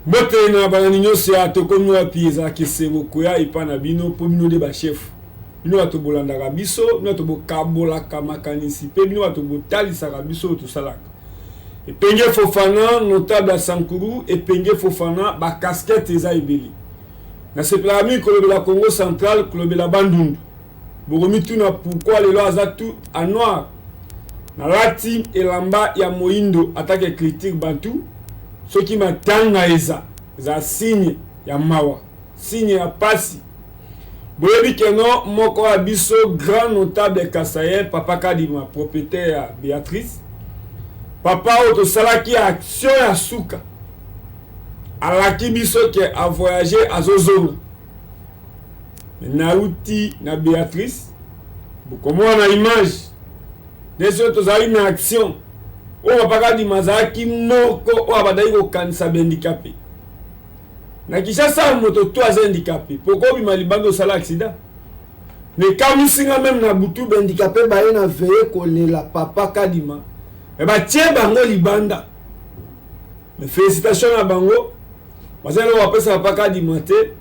Mbote na banani nyonso ya tokomi wapi ezalaki esengo koya epa na bino mpo bino nde bashefu. Bino bato bolandaka biso, bino bato bokabolaka makanisi mpe bino bato botalisaka biso tosalaka. Epenge Fofana, notable ya Sankuru, Epenge Fofana, casquette eza ebeli. Na sepelaka mingi kolobela Congo Central, kolobela Bandundu. Bokomi tuna pourquoi lelo aza tout en noir. Na lati elamba ya moindo atake critique bantu. Soki matanga eza signe ya mawa, signe ya pasi. Boyebi keno moko abiso grand notable Kasayen, Papa Kadima, propriétaire ya Béatrice. Papa oto salaki action ya suka. Alaki biso ke a voyager a zozonga. Nauti na Béatrice. Bokomo na image. Neso tozali na action. O Papa Kadima zaki moko o abadai ko kanisa handicapé. Na Kinshasa moto to aza handicapé. Poko bima libando sala accident. Ne kamusinga même na butu handicapé baye na veye kolela Papa Kadima. Et bah tiens bango libanda. Mais félicitations à bango. Parce que là on appelle ça Papa Kadima te.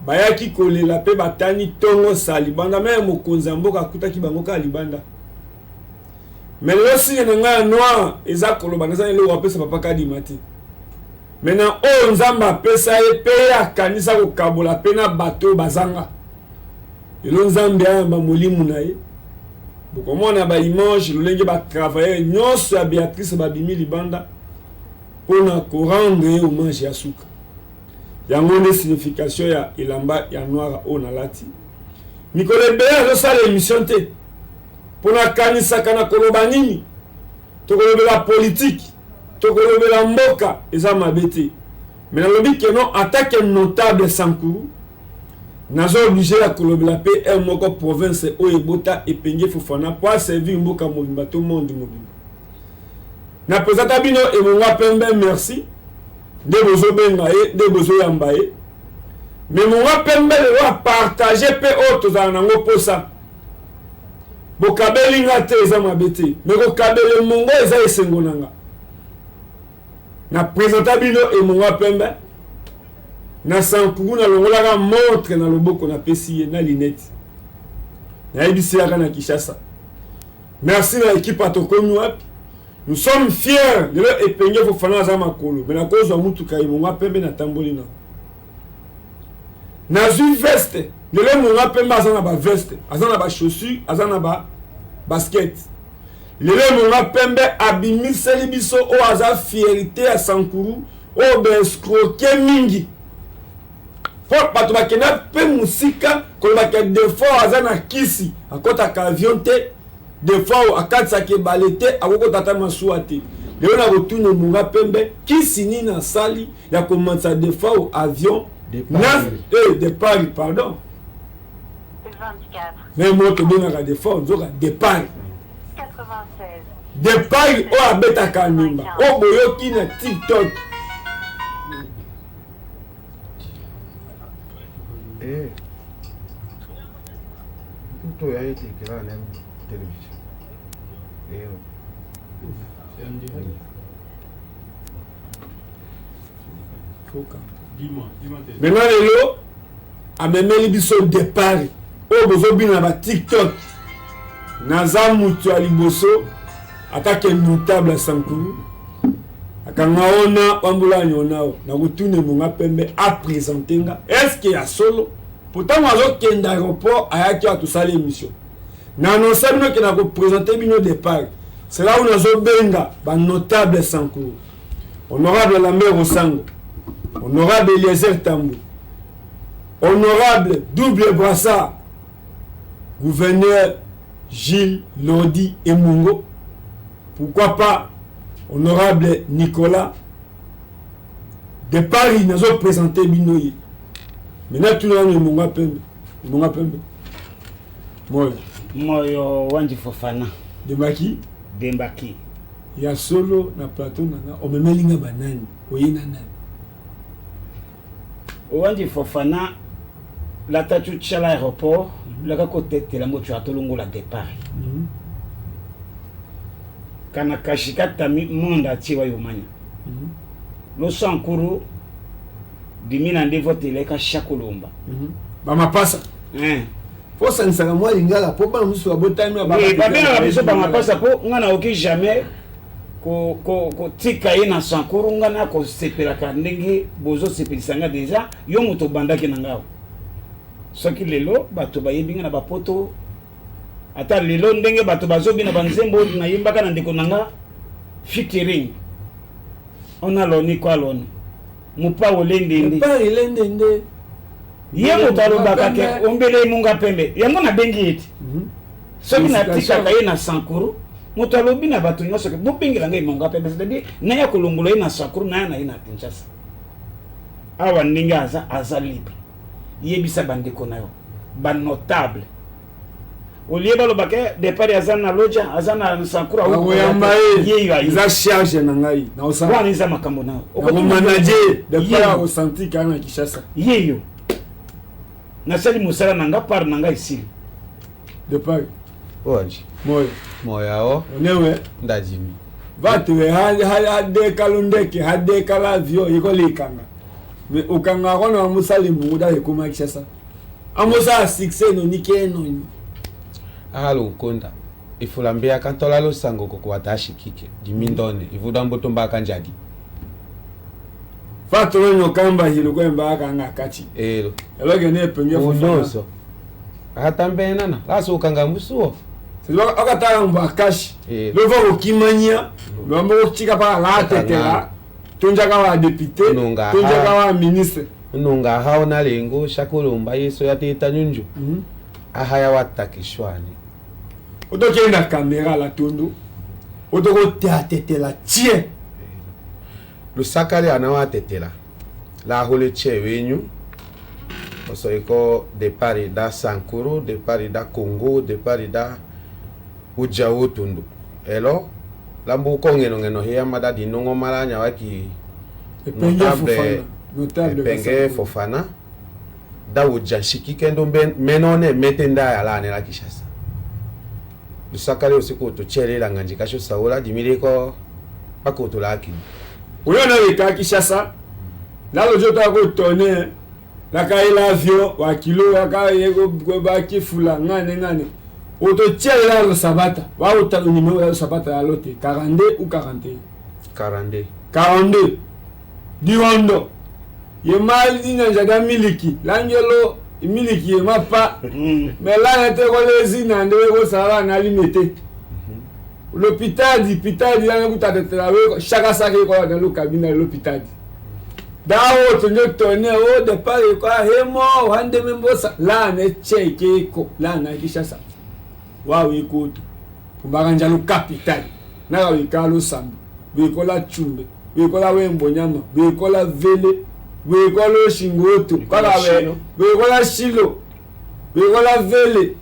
Baya ki kolela pe batani tongo sa libanda même mokonza mboka kuta ki bango ka libanda. Mais là si nga noir eza koloba na le on appelle ça Papa Kadima te. Maintenant on nzamba pesa e pe ya kanisa ko kabola pe na bateau bazanga. Et lo nzambia ba molimu na ye. Comment on a ba image le lenge ba travailler nyonso ya Béatrice babimi libanda pour na ko rendre hommage ya suka. Yango nde signification ya elamba ya noir o na lati. Nicolas Béa zo sala émission te. Pour na kanisa kana koloba nini? To kolobela politique, to kolobela mboka eza mabete. Mais na lobi que non attaque notable Sankuru. Nazo obligé à kolobela pe un moko province o ebota Epenge Fofana pour servir mboka mobimba tout monde mobimba. Na présenta bino e monga pembe merci. De bozo benga e, de bozo yamba e. Mais monga pembe le wa partager pe autres za nango posa. Bokabeli ngate eza mabete. Mais ko kabele mongo eza esengo nanga. Na présenta bino e monga pembe. Na Sankuru na longola montre na loboko na pesi na linette. Na ebisi ya na Kinshasa. Merci na équipe atokomi wapi. Nous sommes fiers de leur Epenge Fofana za makolo. Mais na cause wa mutu kai monga pembe na tamboli na. Na zu veste. De leur monga pembe azana ba veste, azana ba chaussures, azana ba basket. Le leur monga pembe abimiseli biso o aza fierté à Sankuru o be escroquer mingi. Pour bato bakena pe musika ko bakena des fois azana kisi akota ka avion te des fois akatsa ke balete akoko tata masuwa te leo na retourne munga pembe kisi ni na sali ya commencer des fois avion de Paris pardon 24 mais moi to donaka des fois nzoka de Paris 96 de Paris o abeta kanimba o boyoki na TikTok. Tout a été écrit à la télévision. Maintenant lelo amemeli biso départ o bozo bina ba TikTok naza mutu ya liboso atake notable ya Sankuru akanga ona wambula nyonao na kutune monga pembe a présenter nga est-ce que ya solo pourtant azo kenda aéroport ayaki a tout ça l'émission na annonce bino ke na ko présenter bino départ c'est là où nazo benga ba notable Sankuru honorable Lambert Osango, honorable Eliezer Tambou, honorable Double Brassard, gouverneur Gilles Lodi et Mungo, pourquoi pas honorable Nicolas de Paris nous ont présenté Binoye. Maintenant tout le monde est Munga Pembe. Moi, Wanji Fofana. De Maki? De Mbaki. Il y a solo na plateau nana o memelinga banani oyina nani Wanji Fofana la tatu chala aéroport la côté de la moto atolongo la départ kana kashika tami monde atiwa yomanya lo Sankuru dimina nde vote eleka shakolomba bamapasa po sanisaka mwa lingala po bana mosusu babotami babengaka biso bamapasa po nga naoki jamais kotika ye na sankuru nga na kosepelaka ndenge bozosepelisa nga deja yo moto obandaki na ngao soki lelo bato bayebi nga na bapoto ata lelo ndenge bato bazobina banzembo nayembaka na ndeko na nga featuring ona loni kwa loni mupa olendende ye moto alobaka ke ombele munga pembe yango nabengi ete soki natikaka ye na sankuru moto alobi na bato nyonso ke bobengela ngai munga pembe c'est-à-dire naya kolongola ye na sankuru naya na ye na Kinshasa awa ndenge aza libre yebisa bandeko na yo banotable olie balobaka depart aza na loja aza na sankuru iza charge na ngai na osana iza makambo nao okomanaje depart osanti kana na Kinshasa yeyo nasali musala nanga par nanga isili depart oji moya o newe ndajimi vatwe hade kalundeke hade kalavio iko likanga me ukanga kono musali muda ekoma Kinshasa amosa 6 no nikeno halo konda ifulambia kantola lo sango ko watashi kike dimindone ivuda mbotomba kanjadi fatoro nyokamba hilo kwemba kanga kachi elo gene penge funoso atambena na laso ukanga musuo siba akataka mbakashi lovo okimanya lombo chika pa la tetela tunjaka wa député tunjaka wa ministre nunga haona lengo shakolomba yeso yateta nyunju ahaya watakishwani otokenda kamera la tundu otoko teatetela tie lusakale anawatetela la hole chewenyu osoiko de Paris da Sankuru de Paris da Congo de Paris da Ujao tundu elo lambu kongeno hiya mada dinongo malanya waki notable Fofana da ujashiki kendo menone metenda yala ne la Kinshasa lusakale osiko to chere la nganjika sho saola dimireko pakoto laki oyo na leka Kinshasa la lojo to ko tourner la kaila avio wa kilo aka yego ba kifula ngane oto chere la sabata wa uta numéro la sabata ya lote 42 ou 41 42 diwondo ye mali dina jaga miliki langelo miliki ye mapa mela nete ko lezi na ndwe ko sala na limité l'hôpital ya kutatela we chaka sake ko dans le cabinet l'hôpital dawo to nyotone o de pare ko hemo hande membosa la ne cheke ko la na Kinshasa wa we ko to mbanga lu capital na we kalo sambu we ko la chumbe we ko la wembo nyama we ko la vele we ko lo shingoto kala we ko la shilo we ko la vele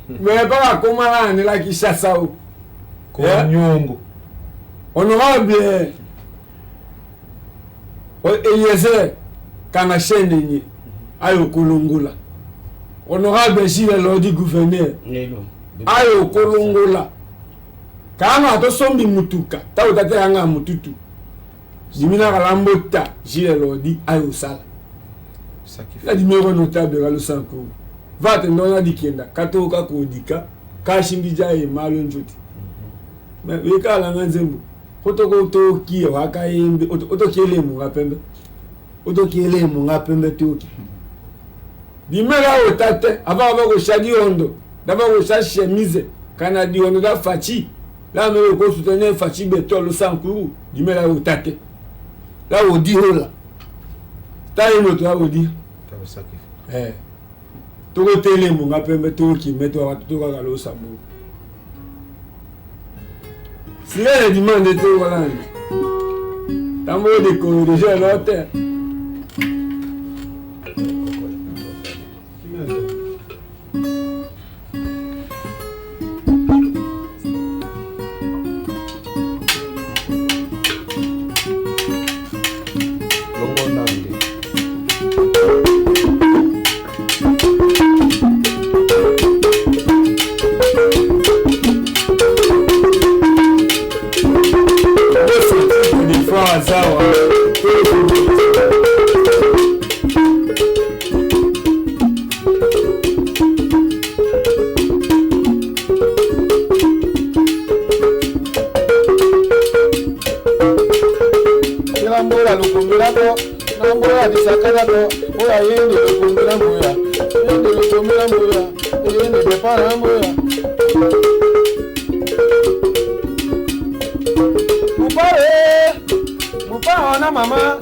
me ba ko mala ne la Kinshasa o ko nyongo honorable Eliezer kana chaîne ni ayo kulungula honorable Gilles Lodi gouverneur ayo kulungula kana to sombi mutuka ta utate anga mututu dimina kalambota Gilles Lodi ayo sala la dimero notable la Lusanko va te ndona dikenda katoka ko dika kashimbija e malo njoti mais weka la nzembo kotoko to ki waka yembe otokele mu ngapembe tuki dimela otate ava ko shadi ondo dava ko chemise kana di ondo da fachi la me ko soutenir fachi beto lo sankuru dimela otate la odi hola ta yemo to odi toko tele mu ngapembe tuki meto wa to ka lo samu si elle demande de tout voilà dans mon décor déjà l'hôtel sawa Sakadato, Namboya di Sakadato, Oya Yende Kumila Moya, Yende Kumila Moya, Yende Bepara Moya. Mupa ona mama,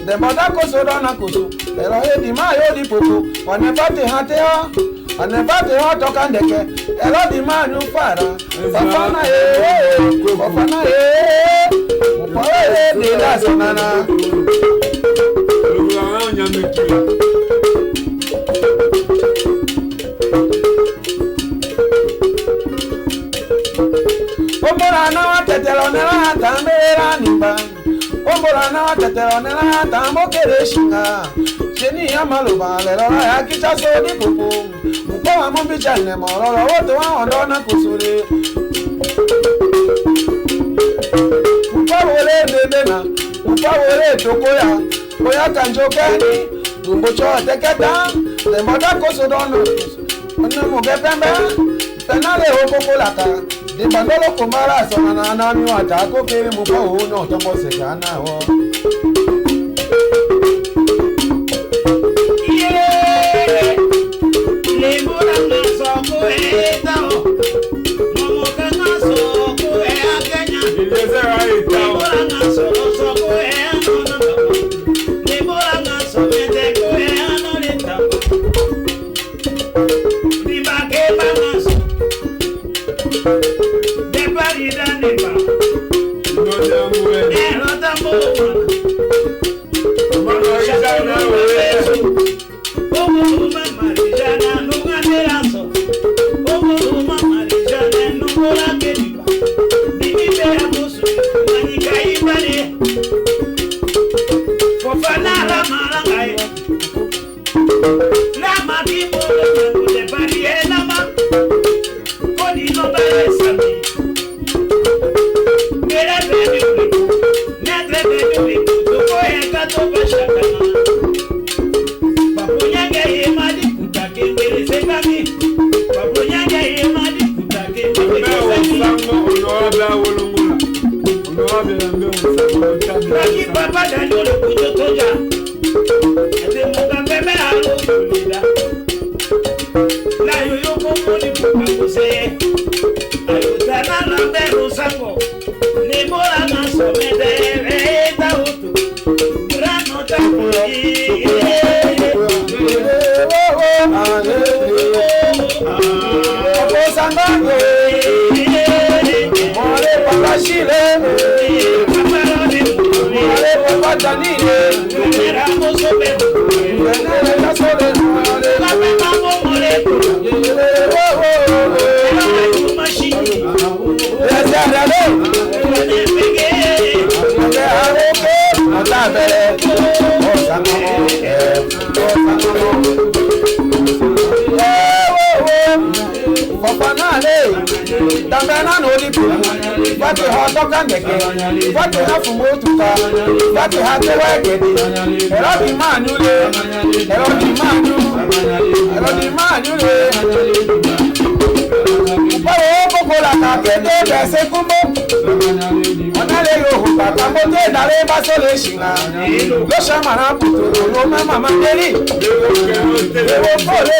the mother koso dona koso, ero he di ma yo di popo, wanebate hate ha, wanebate ha tokandeke, ero di ma nu fara, fafana mupa de la sonana. Ombora na tetelo na tambera nimba. Ombora na tetelo na tambo kereshinga. Cheni amaloba lelo ya kicha so di popo. Mupa wa mombi chane mororo woto wa ondo na kusure. Mupa wole ndena, mupa wole tokoya. Oya kanjo kani, tumbo cho teketa. Le moda koso dono. Ono mo gepembe. Penale hoko laka. Di bandolo kumara sonana nami watako kiri mupa uno tombo sekana ho. Lebura na soko etao, momoka na soko akenya. Lebura na soko eano na baba. Lebura na soko eteko eano leta. Bibake banaso. Deparida neba. Ero tambo. Mama ishana wewe. Omo mama ishana nunganeraso. Omo mama ishana nungora kediba. Bibibe abusu manika ibale. Fofana la marangai. Lama kibo de parie lama. Kodi no balesami. Mera bebe uliku. Netre bebe uliku. Tuko eka toba shakana. Papunyange yemadi kutake mbele sekami. Papunyange yemadi kutake mbele sekami. Raki papa danyole kujotoja. Ete muka bebe halo kulida. La yoyo komoni kukakuse. Ayutana rambe rusango. Nimora na somete reta utu. Grano tapuri. Mole papa shile, mole papa danile, venere la sole mole, Tambena no di pu, fati hoto kandeke, fati hafu motuka, fati hate wegedi, ero di manyule, ero di manyule. Upawo pokola kakete bese kumbo, onale yo hupata mote dare basole shinga, lo shamana puto lo mama mandeli, ewo pole.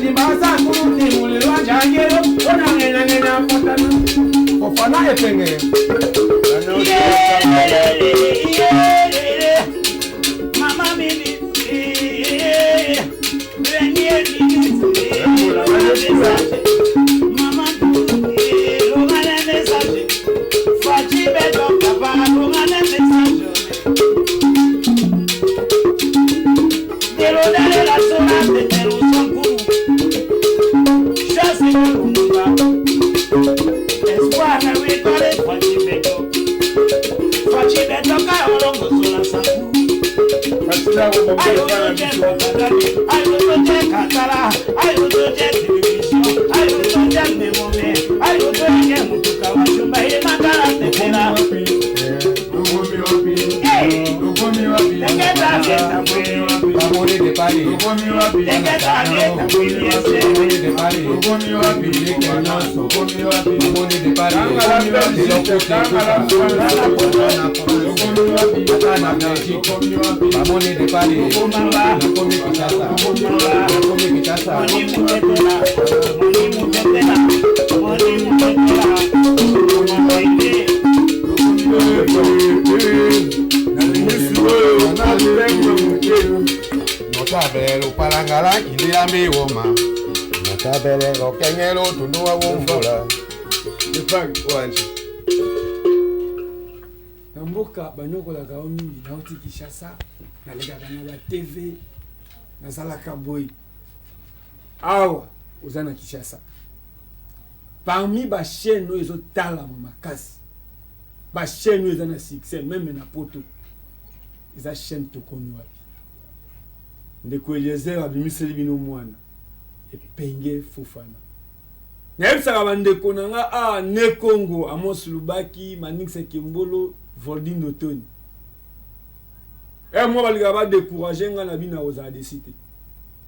Di masa kuruti mulai wajah Tenge. Mama mimi. Mama message. Fachi beto papa message. Dale la zona de Terusanku. Chasse Lumumba. Espoir na wikole Fachi beto ka olongo sola sanku. Ayo to katala, ayo to television, ayo to memome, ayo to mutuka wa chumba makara tetela. Mamoni de Paris. Notabelo palangala kilia miwoma. Notabelo kenyelo tunua wombola. Wanji. Namboka banyokola ka mingi na oti Kinshasa na lega kana ba TV na sala kaboy. Awa uzana Kinshasa. Parmi ba chaîne no ezo tala makasi. Ba chaîne no ezana succès même na poto. Eza chaîne tokoni wapi. Ndeko Eliezer abimiseli bino mwana epenge Fofana nayebisaka bandeko na nga ne Congo Amos Lubaki Manix Kembolo Voldin Otoni mwa balika ba décourager nga na bina ozala desite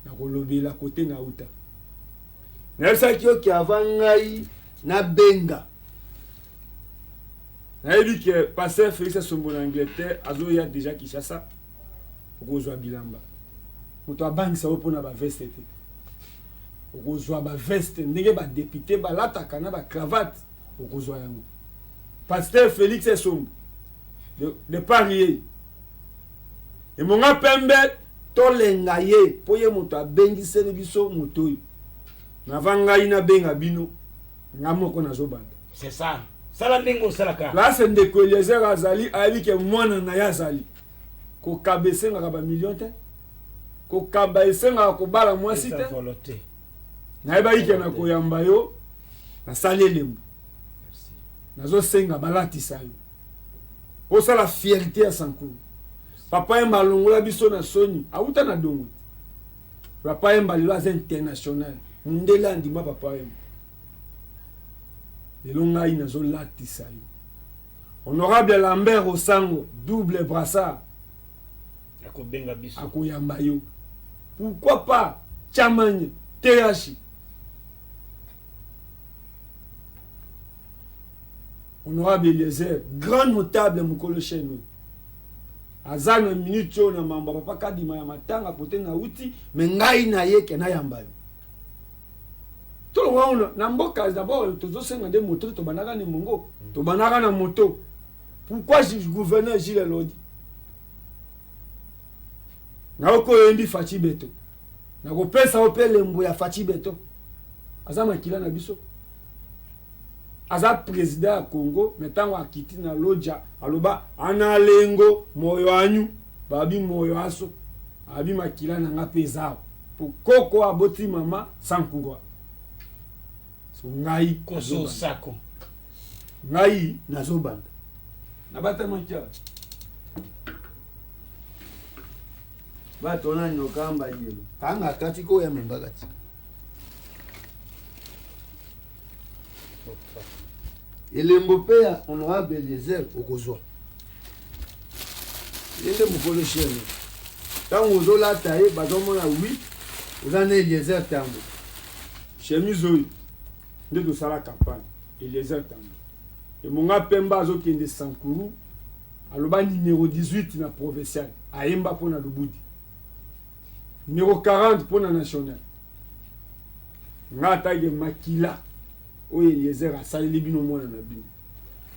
na kolobela kote na uta nayebisaki oki avant ngai na benga nayebi ke pasteur Félix Sombo na Angleterre azoya déjà Kinshasa okozwa bilamba moto abangisa opona ba veste te okozwa ba veste ndenge ba député ba lataka na ba cravate okozwa yango pasteur Félix Sombo de Paris et monga pembe to lenga ye poye moto abengise biso moto na vanga ina benga bino ngamoko na zobanda c'est ça sala ndingo salaka là c'est ndeko Eliezer azali ayebi ke mwana na ya azali ko kabese ngaka ba million te ko kaba esenga ko bala mwasi te na eba ike na koyamba yo na salelembu merci nazo senga balatisa yo osa la fierté ya Sankuru papa yemba longola biso na soni auta na dongo papa yemba lelo aza international ndela ndima papa yemba lelo ngai nazo latisa yo honorable Lambert Osango double brassard akobenga biso akoyamba yo pourquoi pas Chamanye Teyashi honorable Eliezer grand notable mukolo cheno azana minute na mamba papa kadima ya matanga pote na uti mengai na yeke na yamba yo tout le monde na mboka d'abord tozo senga de moto to banaka ni mongo to banaka na moto pourquoi je gouverneur Gilles Lodi na oko yendi Fachi Beto na ko pesa opele mbo ya Fachi Beto aza makila na biso aza président ya Congo metango akiti na loja aloba ana lengo moyo anyu babi moyo aso abi makila na nga pesa pour koko aboti mama Sankuru so ngai koso sako ngai nazobanda na bata mokia bato na nyokamba yelo kanga kati ko ya membagati elembo pe ya honorable Eliezer okozwa yende mukolo chene tango ozolata ye bazomona oui ozana Eliezer tambo chemise oyo nde tosala campagne Eliezer tambo emonga pemba azokende Sankuru aloba numéro 18 na provincial ayemba mpona Lubudi numéro 40 mpona national nga atake makila oyo Eliezer asaleli bino mwana na bino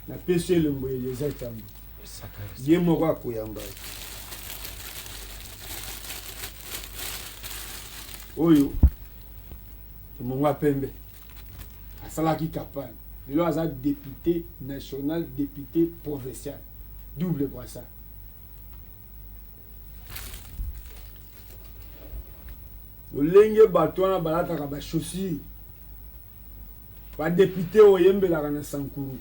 na pesi elembo exactement ye moko akoyamba oyo Monga Pembe asalaki campagne lelo aza député national, député provincial, double brassard. Lolenge bato wana balataka ba chaussure ba député oyembelaka na Sankuru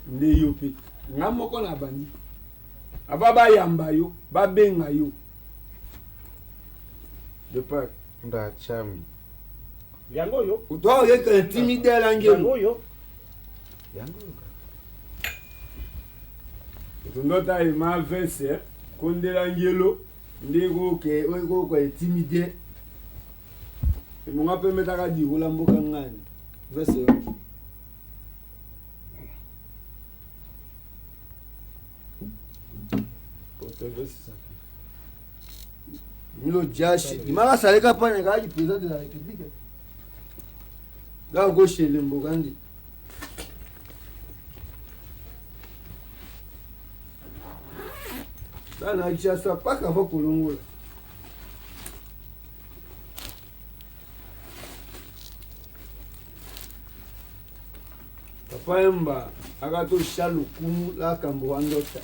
nde yo pe nga moko na bandi aba bayamba yo babenga yo de peur nda chami yango yo utoa yeka intimidé langelo yango yo tundota ima vese konde langelo ndeko ke oiko ko intimidé Monga Pembe taka di rola mboka ngani vese Milo Jashi, Mara Saleka Panega, du président de la République. Là, gauche, le Mbogandi. Là, on a dit ça, pas qu'à voir Colombo. Papa Mba, Agato Chaloukou, la Camboandota.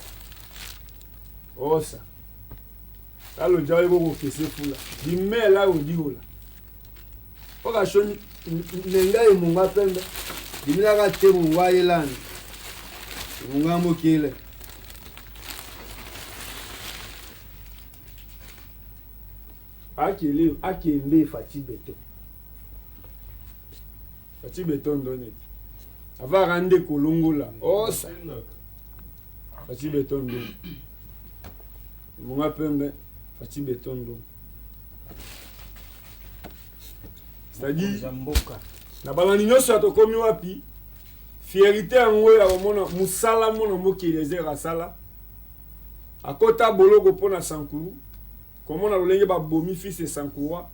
Osa. Là, le diable est beaucoup fait fou là. Dis-moi là où dit là. Pour que je n'ai pas Monga Pembe. Dis-moi là que tu es mon Wailan. Monga Mokele. Akele Fati Beton. Fati Beton donné. Avant rendre Kolongo là. Osa. Fati Beton donné. Monga Pembe. Fati Betondo. C'est-à-dire, na balani nyonso atokomi wapi fierté yango ya komona musala mona moki lezera sala akota boloko pona Sankuru komona lolenge ba bomi fils de Sankuru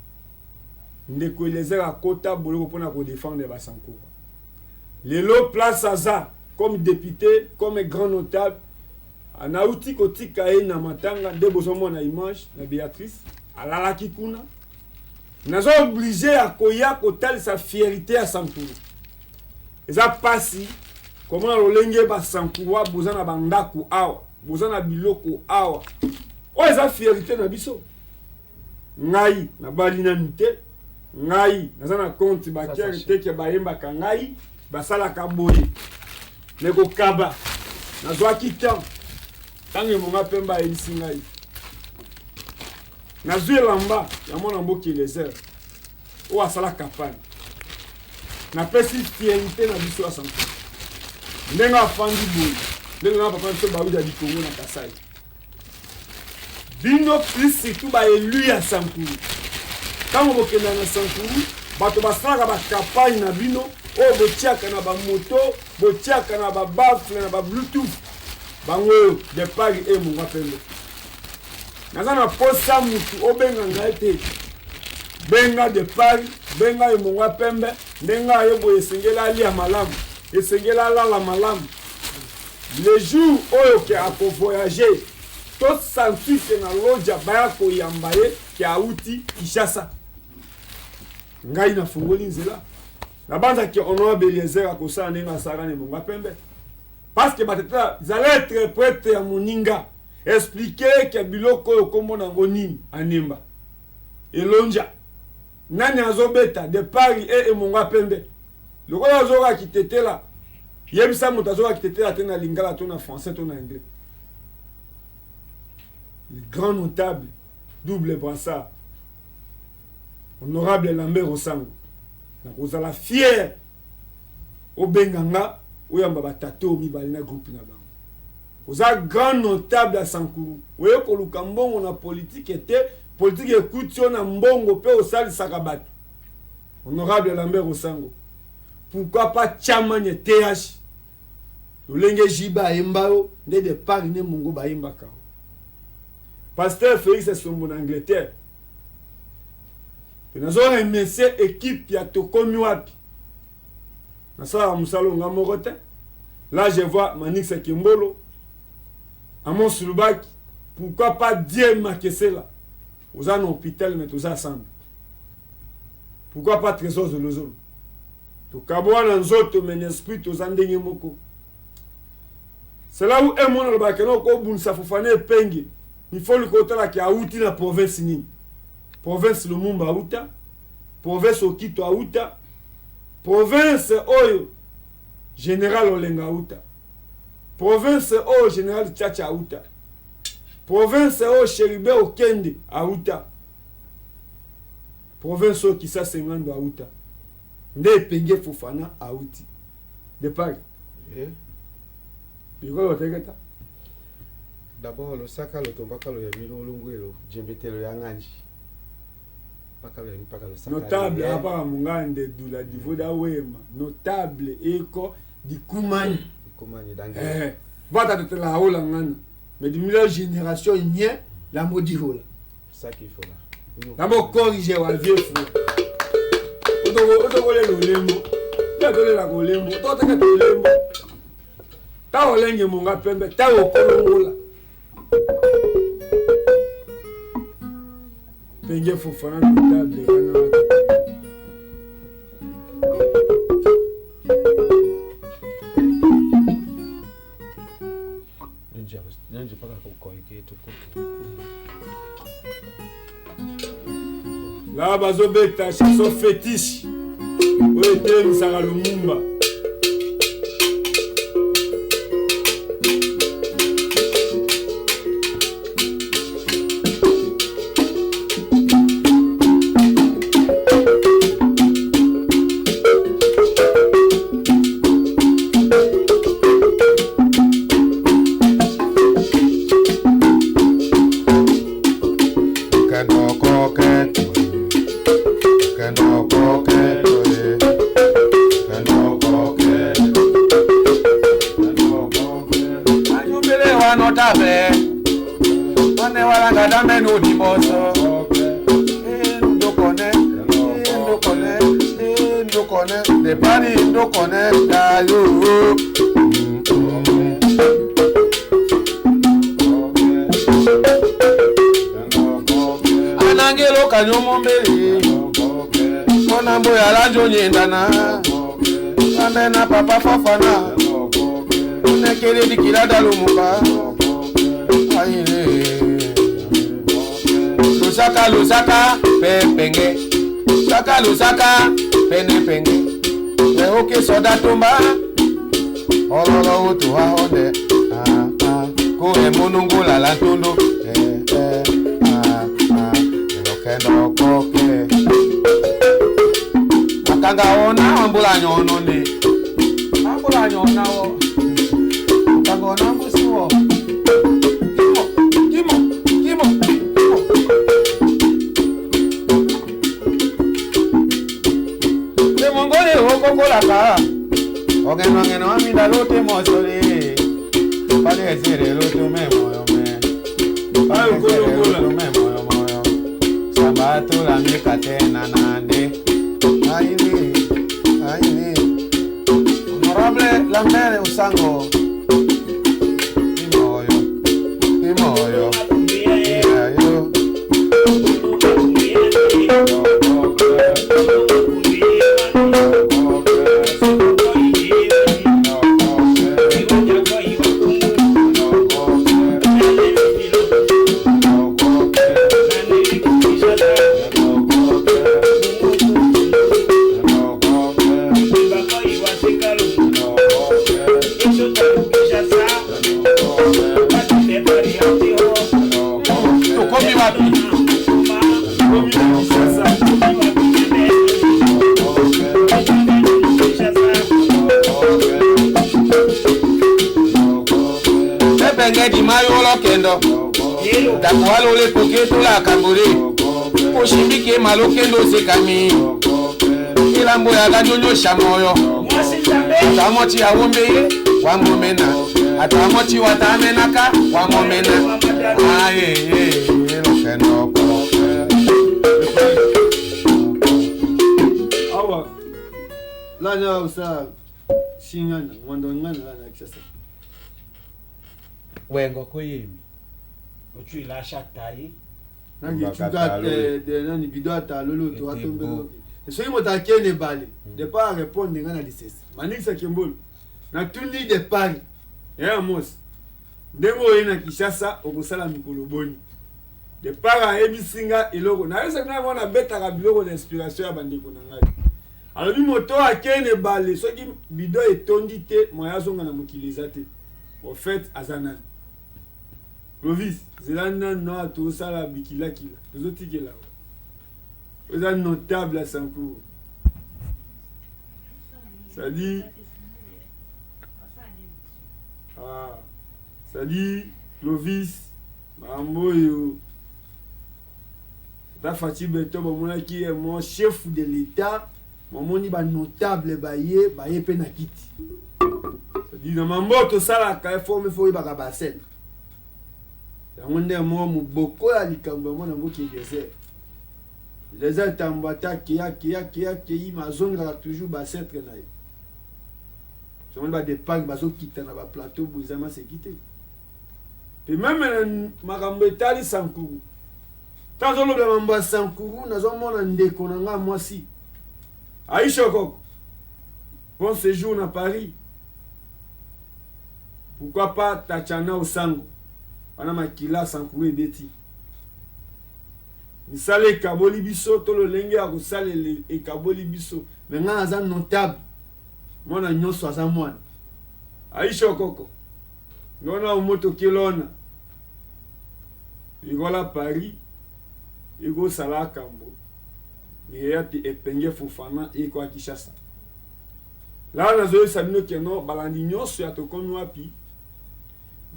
ndeko lezera akota boloko pona ko défendre ba Sankuru lelo place aza comme député comme grand notable anauti kotika ye na matanga nde bozomona image na Béatrice alalaki kuna nazo obligé à koya kotal sa fierté à Sankuru eza pasi comment lolenge ba Sankuru bozana bandaku awa bozana biloko awa o eza fierté na biso ngai na balina nite ngai nazana compte ba kerte ke bayemba ka ngai basala ka boye leko kaba nazo kitam tangi Monga Pembe elisi ngai nazwi elamba ya mwana mboki lezer o asala campagne na pesi fierté na biso ya Sankuru ndenga afandi boye ndenga papa nso bawuja di Congo na Kasai bino plus surtout ba élu ya Sankuru tango bokenda na Sankuru bato basalaka ba campagne na bino o botiaka na ba moto botiaka na ba baffle na ba bluetooth bango de Paris et Monga Pembe nazana posa mutu obenga ngai te benga de Paris benga e Monga Pembe ndenga yebo esengela ali ya malamu esengela la malamu le jour oyo ke ako voyager to santi na loja baya ko yambaye ke auti Kinshasa ngai na fungoli nzela na banza ke honorable Eliezer akosala ndenga sara ne Monga Pembe parce que batata zala être prêtre ya moninga expliquer que biloko kombo na ngonini anemba elonja nani azobeta de Paris et Monga Pembe lokola azoka kitetela yebisa moto azoka kitetela te na lingala to na français to na anglais le grand notable double brassard honorable Lambert Osango na kozala fier obenganga oyamba batato mibali na groupe na bango oza grand notable à Sankuru oye koluka mbongo na politique était politique écoute na mbongo pe osali sakabato honorable Lambert Osango pourquoi pas chamanye TH lolenge jiba embao nde de Paris ne mongo ba imbaka pasteur Félix Sombo en Angleterre penazo remercier équipe ya tokomi wapi nasala musalo nga moko te Là, je vois Manix Kimbolo, Amon Sulubaki. Pourquoi pas Dieu Makesela? Vous avez un hôpital, mais tout ça ensemble. Pourquoi pas Trésor de Lozolo? Tout Kabouan en Zoto, mais l'esprit, tout ça moko. C'est là où un monde le bakeno ko bunsa fofane pengi. Il faut le côté là qui a outi la province ni. Province Lumumba outa, province Okito outa, province Oyo général Olenga outa. Province Oyo général Tchacha outa. Province Oyo Cheribe Okende outa. Province Oyo Kisa Sengando outa. Nde penge fofana outi. De Paris. D'abord, le sac à l'autombaka, le yamilo, l'ongwelo, djembete, le yanganji. Notable, à part Mungande, de la Divoda Wema. Notable, Eko, di Koumani. Koumani, d'Angleterre. Voilà, de la Hollandana. Mais de la génération, il y a la modivola. C'est ça qu'il faut là. D'abord, corriger le vieux fou. Otokolelo lembo. Otokolelo la lembo. Otokolelo lembo. Ta olenge munga pembe, ta okolongola. Penge fofana notable kana. Nje paka kukoike tuko. Là bazobeta chanson fétiche. Oye te Msanga Lumumba. Anangelo kanyomombeli Mona mboya la jonyendana Amena papa fafana Nekele dikila dalumuka Aile Lusaka pepenge Lusaka pene penge Nehoke soda tumba Ololo utu hahonde Kuhe munungu la lantundu Elokendo koke Akanga ona ambula nyono ni Ambula nyona wo Akanga ona mbusi wo Kimo Mongole hoko kolaka Ogeno amida lote mosole Pale ezere lote memoyo me Pale ezere lote memoyo Sabato la mikatena nande Aini Honorable Lambert Usango Imoyo Iyayo di mayo lokendo Dakwalo le poketo la kambure Oshibike malokendo sekami Ilambo ya gadonyo shamoyo Atamochi ya wombeye Wamomena Atamochi watamenaka Wamomena Aye lokendo Awa Lanya usa Shingana, Mwandongana na Kishasa. Wengo koyemi. Ochu il a chataillé. Nangi chuka de nani bido atalolo to atombelo. Soki motake ne bale. De pas répondre ngana disesi. Manisa Kembolo. Na tundi de Paris. Ya Amos. Ndengo yena Kishasa okosala mikolo boni. De para ebisinga eloko. Na yesa na wana beta ka biloko d'inspiration ya bandeko na ngai. Alors moto akene bale soki bido etondi te moya zonga na mokiliza te. Au fait azana. Provis, zelana no to sala bikila kila. Tozotike la. Vous êtes notable à Sankourou. Ça dit ça dit Clovis Mamboyo. Ta Fati Beto Bomona qui est mon chef de l'État. Mon ni ba notable baye pe na kiti. Ça dit dans Mamboto sala ka forme fo ba ka baset. Ya monde mo muboko ya likambo mo na moki gese. Les atambata kia mazonga toujours baset na ye. Si on va des parcs, baso quitter na ba plateau bouzama c'est quitter. Et même makambo etali Sankourou. Tant on le mamba Sankourou, nazo mona ndeko na nga mwasi. Aïcha Koko. Bon séjour na Paris. Pourquoi pas Tachana au Sango. Wana makila Sankourou ebeti. Misale ekaboli biso to lo lenge ya kosala ekaboli biso. Mais nga aza notable. Mwana nyonso aza mwana. Aïcha Koko. Ngona moto kelona. Igola Paris. Igo sala kambo. Miyati epenge Fofana eko a Kishasa. Là nazo sabino keno balandi nyonso ya tokomi wapi.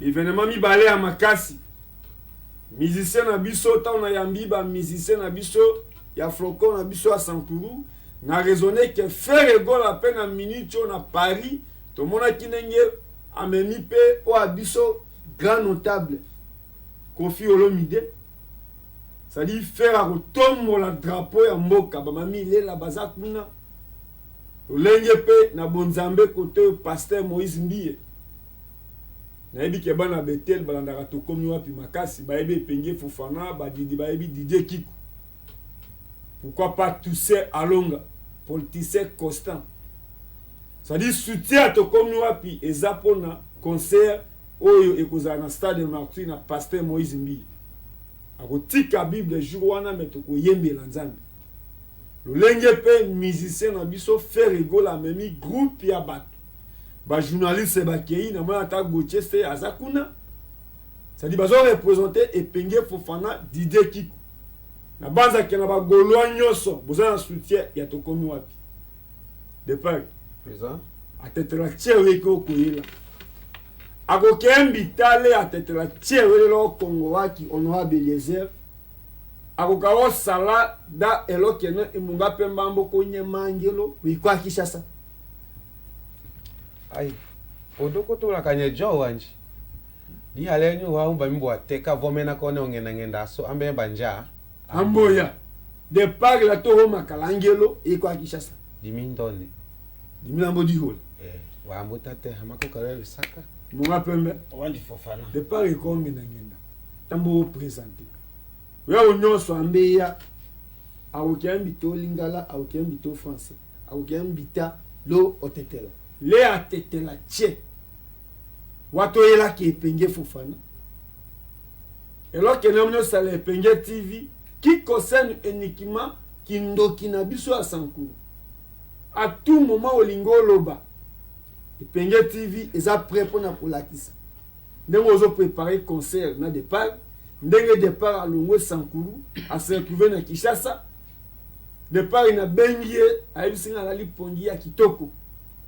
L'événement mi balé à Makasi. Musicien na biso ta na yambiba musicien na biso ya Flocon na biso à Sankourou. Na raisonné que faire ego la peine en minute na Paris. To mona kinenge amemi pe o abiso grand notable Kofi Olomide. Ça dit faire à tombo la drapeau ya mboka ba mami le la bazakuna. Olenge pe na bonzambe côté pasteur Moïse Mbie. Na yebi ke bana betel balandaka to komi wapi Makasi ba yebi penge Fofana ba didi ba yebi Didier Kikou. Pourquoi pas Toussaint Alonga, politicien constant. Ça dit soutien à to komi wapi ezapona concert oyo ekozala na stade Martyr na pasteur Moïse Mbie. Akotika Bible jour wana metoko yembela nzambe. Lolenge pe musicien na biso faire rigola memi groupe ya bato. Ba journaliste ba kei na mwana ta Gauthier azakuna. Ça dit bazo représenter epenge Fofana Didier Kikou. Na banza ke na ba goloa nyoso boza na soutien ya tokomi wapi. De part Présent. Atetela tchewe ko koyela. Ako kembi tale atetela tchewe lo Kongo waki honorable Eliezer. Ako kawo sala da elokene imunga pembambo konye mangelo wikwa Kishasa. Ai. Odoko to la kanye jo wanji. Di alenyo wa umba mbo ateka vomena kone ngenda so ambe banja. Amboya. De part la to homa kalangelo ikwa Kishasa. Dimindone. Dimambo di hol. Wa ambotate hamako kale saka. Munga pembe. Wandi Fofana. De part ikonge na ngenda. Tambo présenter. Ya onyoso ambeya. Awokembi to lingala, awokembi to français. Awokembi ta lo otetela. Le atetela tche. Wato yela ki epenge Fofana. Alors que nous sommes Epenge TV qui concerne uniquement Kindoki na biso à Sankourou. À tout moment olingo loba. Epenge TV est prêt pour la kisa. Nous avons préparé concert na départ. Ndenge départ à Longo Sankourou à se retrouver na Kishasa. Départ na bengie à ebisinga la lipongi ya kitoko.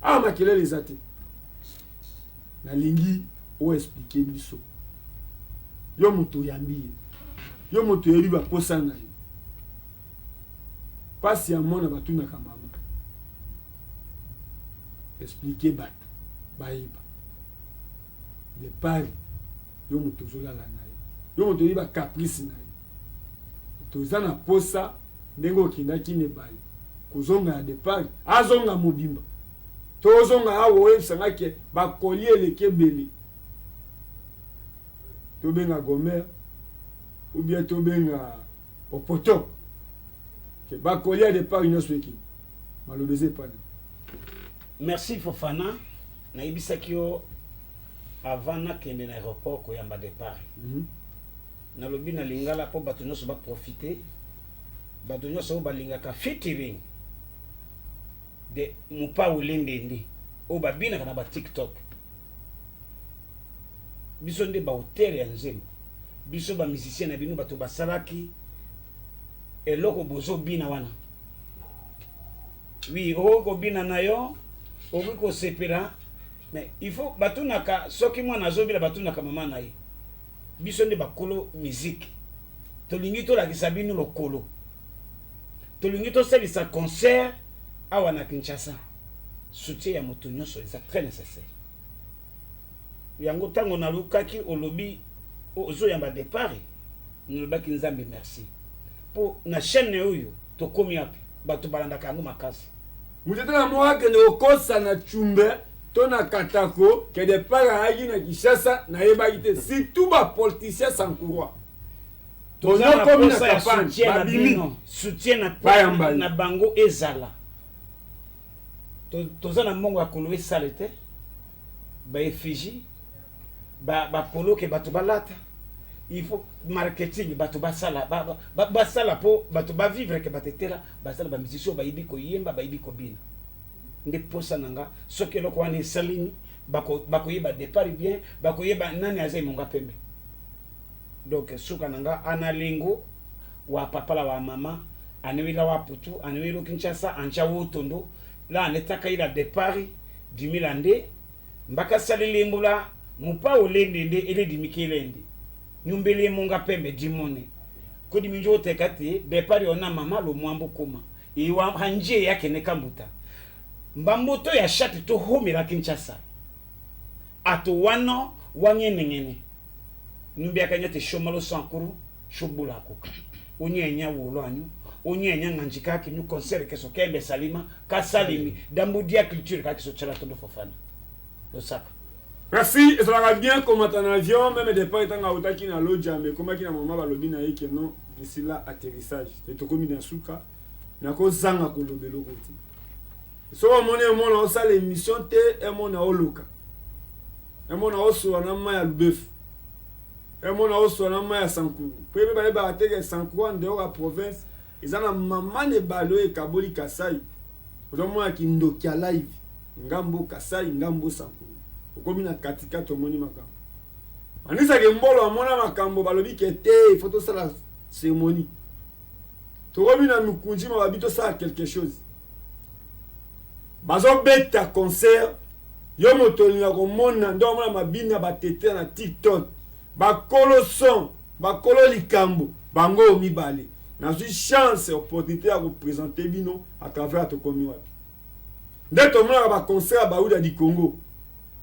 Ah makele les até. Na lingi o expliquer biso. Yo moto yambi. Yo moto yeri ba posa na ye. Pasi ya mona batuna ka mama. Expliquer bat. Baïba. De Paris. Yo moto zola la na ye. Yo moto yeri ba caprice na ye. Toza na posa ndengo kinda kine bali. Kozonga ya de Paris. Azonga mobimba. tozonga awo oyebisanga ke bakoli eleki ebele tobenga Gomer ou bien tobenga Opoto ke bakoli ya départ nyonso ekipe malobeze pana. Merci Fofana na ibisaki yo avant nakende na aéroport koyamba départ. Na lobi na lingala po bato nyonso ba profiter bato nyonso balingaka featuring de mupa ulendende o babina kana ba TikTok biso nde ba hotel ya nzembo biso ba musicien na bino bato basalaki eloko bozo bina wana oui o bina na yo o ko sepera mais il faut batunaka soki mwana azobila batunaka mama na ye biso nde bakolo musique tolingi tolakisa bino lokolo tolingi tosalisa concert awa na Kinshasa soutien ya moto nyonso eza très nécessaire yango tango nalukaki olobi ozoyamba départ nalobaki nzambe merci po na chaîne oyo tokomi api bato balandaka yango makasi mutete na mwa kende okosa na chumbe to na katako ke départ ayaki na Kinshasa na yebaki te surtout ba politicien sankurwa toza komi na campagne babimi soutien na bango ezala toza na mbongo ya kolowe sale te ba effigie ba polo ke bato balata il faut marketing bato basala basala po bato ba vivre ke batetela basala ba musicien ba yibi ko yemba ba yibi ko bina nde posa nanga soki eloko wana esalini bakoyeba départ bien bakoyeba nani azai monga pembe donc suka nanga analingo wa papa wa mama anewila wa putu anewilo Kinshasa ancha wotondo la netaka ila départ du milande mbaka salilembula mupa olendende ele dimikelendi nyumbele monga pembe dimone kodi minjo tekati départ ona mama lo mwambo koma iwa hanje yake ne kambuta mbamboto ya shati to homela Kinshasa ato wano wanyenengene numbia kanyate shomalo sankuru shobula kuka onyenya wolwanyu onyenya nganjika ki ñu concert ke so kembe salima ka salimi dambudia culture ka ki so chala to Fofana Losaka. Merci, ça va bien comme en avion même des pas étant autaki na lodja mais comme ki na mama balobi na yeke non d'ici là atterrissage et to komi na suka na ko zanga ko lobelo koti so mona mona osa l'émission te e mona oloka e mona oso na ma ya bœuf e mona oso na ma ya sankuru pebe ba ba teke sankuru en dehors la province ils ana mama ne balo e kaboli kasai ozo ki ndokia live ngambo kasai ngambo sankuru okomi na katika to moni makambo anisa ke mbolo amona makambo balobi ke te il faut to sala cérémonie to komi na mukunji ma babito ça quelque chose bazo beta concert yo motolinga ko mona ndo mona mabina batete na TikTok bakolo son bakolo likambo bango mibale na suis chance opportunité à représenter bino à travers to komi wapi nde to mona ba concert ba uda di Congo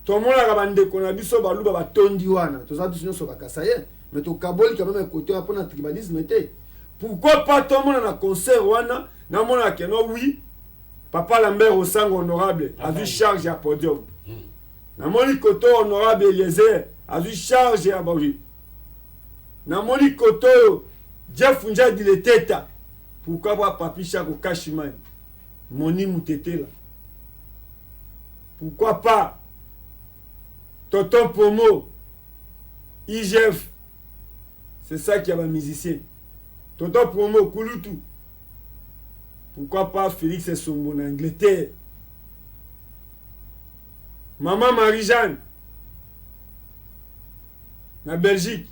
to mona ka bande ko na biso ba luba ba tondi wana to za biso so ba kasaye mais to kaboli quand même côté à pona tribalisme té pourquoi pas to mona na concert wana na mona ke no oui papa Lambert au sang honorable a vu charge à podium na moni koto honorable Eliezer a vu charge à bawi na moni koto Jeff Nja dileteta pourquoi pas papi Chako Kashiman moni mutetela pourquoi pas Tonton Pomo IGF c'est ça qui a un musicien Tonton Pomo Kulutu pourquoi pas Félix Sombo en Angleterre Maman Marie-Jeanne en Belgique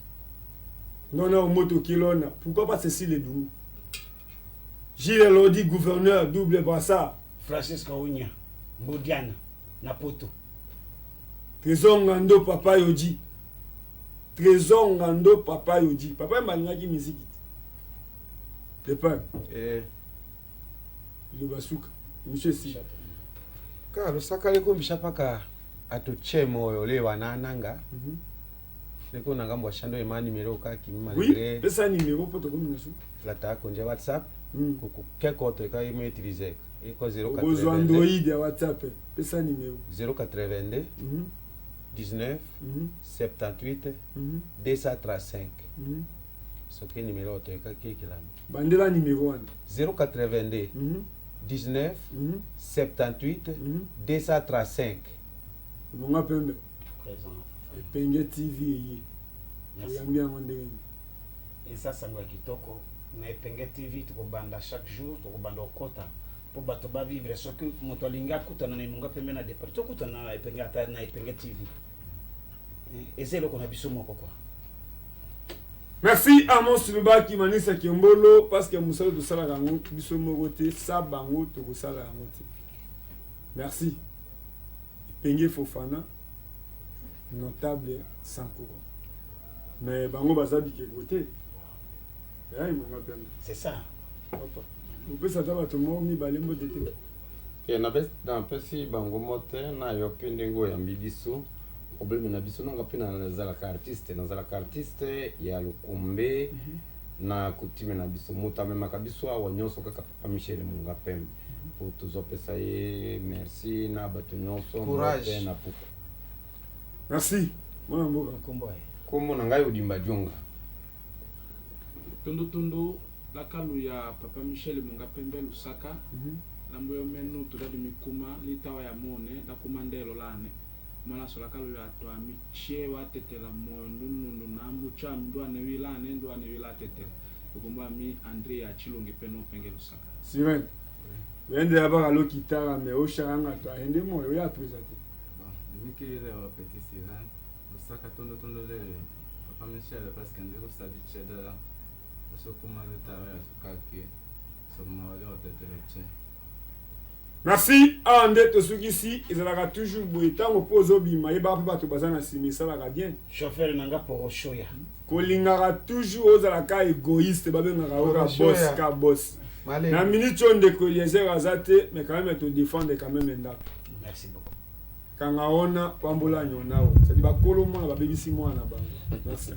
non moto kilona pourquoi pas Cécile Edou Gilles Lodi gouverneur double brassard Francis Kaunya Mbodiana na poto Trésor Ngando papa Yoji Trésor Ngando papa Yoji papa malingaki musique le pas le basuka monsieur si ka Losaka leko mbishapaka atochemo yole wanananga leko nanga mbwa shando imani numéro ka kimi malgré oui pesa numéro poto comme nasu lata konje WhatsApp quelque autre cas il m'a utilisé et quoi besoin Android à WhatsApp et ça numéro 082 19 78 235 ce qui numéro autre cas qui est là bandela numéro 082 19 78 235 mon appel présent Epenge TV yambi yango ndenge eza sango ya kitoko na Epenge TV tokobanda chaque jour tokobanda okota po bato bavivre soki moto alingi akutana na emonga pembe na départ tokutana na Epenge ata na Epenge TV eza eloko na biso moko kwa. Merci à mon Sulubaki Manisa Kimbolo parce que Moussalo de Salarango biso moko te sabango to sala yango te. Merci. Epenge Fofana notable Sankoro. Mais bango bazabi ke côté. C'est ça. Vous pouvez savoir tout le monde ni balembo tete. Et na bes dans pesi bango mote na yo pendengo ya mbibiso. Problème na biso nanga pena na zalaka artiste ya lukombe na kutime na biso muta mema kabiso wa nyonso kaka Papa Michel Mungapembe. Pour tous opesa ye merci na batu nyonso courage na puku. Merci. Mwana mboka kombo Komo na ngai odimba dionga. Tondo la kalu ya Papa Michel Mungapembe Lusaka. Lambo yo menu tudadi mikuma litawa ya mone na kumandelo lane. Mwana sola kalu ya to amiche wa tetela moyo nunu na mucha ndwa ne wilane ndwa ne wila tetela. Ukumba mi Andre ya Chilonge peno penge Lusaka. Siren. Wende aba alo kitara me o sharanga to ende moyo ya présenter. Bon, demi le wa petit Siren. Lusaka tondo le Papa Michel parce que ndiko stadi cheda. So kuma le tawa ya sukaki. So mawali wa tetela che. Merci à André Tosukisi, ils ont toujours beau temps au pose au bima, et bah pas tout bazana si ça va bien. Chauffeur nanga pour shoya. Kolingara toujours aux alaka égoïste, bah ben boss ka boss. Na minute on de collier azate, mais quand même te défendre quand même enda. Merci beaucoup. Quand on a pambola nyonao, ça dit ba kolo mo na ba bebisi mo na bango. Merci.